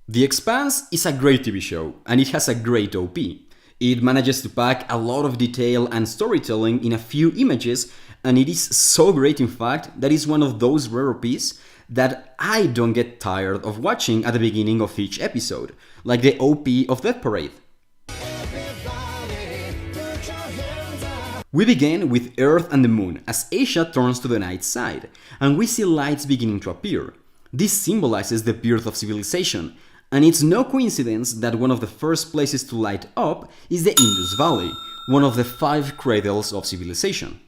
The Expanse is a great TV show, and it has a great OP. It manages to pack a lot of detail and storytelling in a few images, and it is so great in fact that it's one of those rare OPs that I don't get tired of watching at the beginning of each episode, like the OP of Death Parade. We begin with Earth and the Moon as Asia turns to the night side, and we see lights beginning to appear. This symbolizes the birth of civilization, and it's no coincidence that one of the first places to light up is the Indus Valley, one of the 5 cradles of civilization.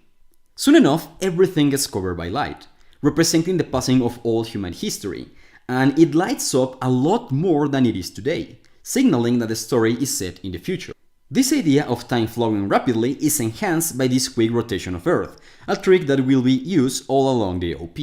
Soon enough, everything gets covered by light, representing the passing of all human history, and it lights up a lot more than it is today, signaling that the story is set in the future. This idea of time flowing rapidly is enhanced by this quick rotation of Earth, a trick that will be used all along the OP.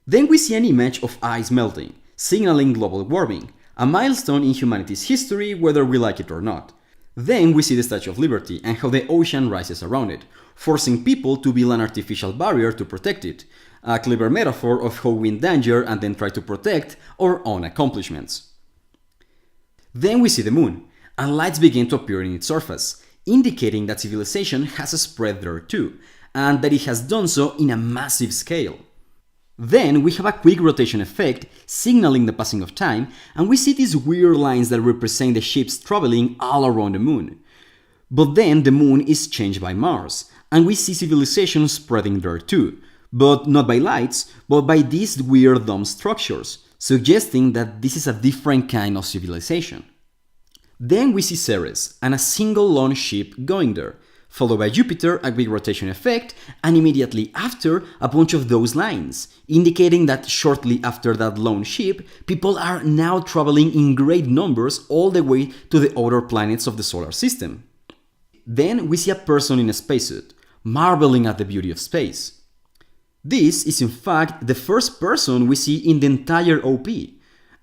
Then we see an image of ice melting, signaling global warming, a milestone in humanity's history whether we like it or not. Then we see the Statue of Liberty and how the ocean rises around it, forcing people to build an artificial barrier to protect it, a clever metaphor of how we endanger and then try to protect our own accomplishments. Then we see the moon, and lights begin to appear in its surface, indicating that civilization has spread there too, and that it has done so in a massive scale. Then we have a quick rotation effect, signaling the passing of time, and we see these weird lines that represent the ships traveling all around the moon. But then the moon is changed by Mars, and we see civilization spreading there too, but not by lights, but by these weird dome structures, suggesting that this is a different kind of civilization. Then we see Ceres, and a single lone ship going there, followed by Jupiter, a big rotation effect, and immediately after, a bunch of those lines, indicating that shortly after that lone ship, people are now traveling in great numbers all the way to the outer planets of the solar system. Then we see a person in a spacesuit, marveling at the beauty of space. This is in fact the first person we see in the entire OP,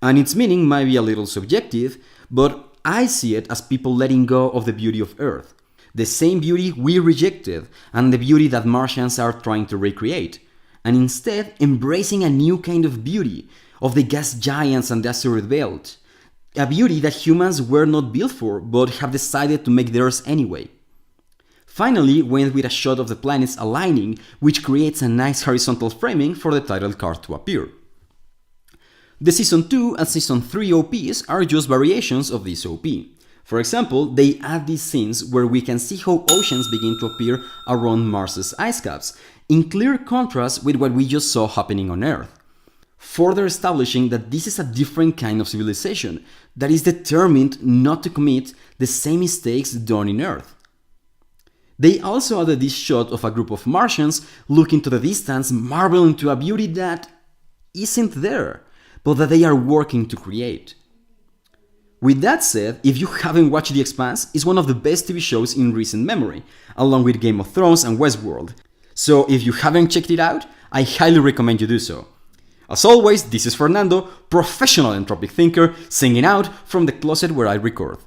and its meaning might be a little subjective, but I see it as people letting go of the beauty of Earth. The same beauty we rejected, and the beauty that Martians are trying to recreate, and instead embracing a new kind of beauty, of the gas giants and the asteroid belt. A beauty that humans were not built for, but have decided to make theirs anyway. Finally, we end with a shot of the planets aligning, which creates a nice horizontal framing for the title card to appear. The Season 2 and Season 3 OPs are just variations of this OP. For example, they add these scenes where we can see how oceans begin to appear around Mars's ice caps, in clear contrast with what we just saw happening on Earth, further establishing that this is a different kind of civilization that is determined not to commit the same mistakes done in Earth. They also added this shot of a group of Martians looking to the distance, marveling to a beauty that isn't there, but that they are working to create. With that said, if you haven't watched The Expanse, it's one of the best TV shows in recent memory, along with Game of Thrones and Westworld. So if you haven't checked it out, I highly recommend you do so. As always, this is Fernando, professional entropic thinker, singing out from the closet where I record.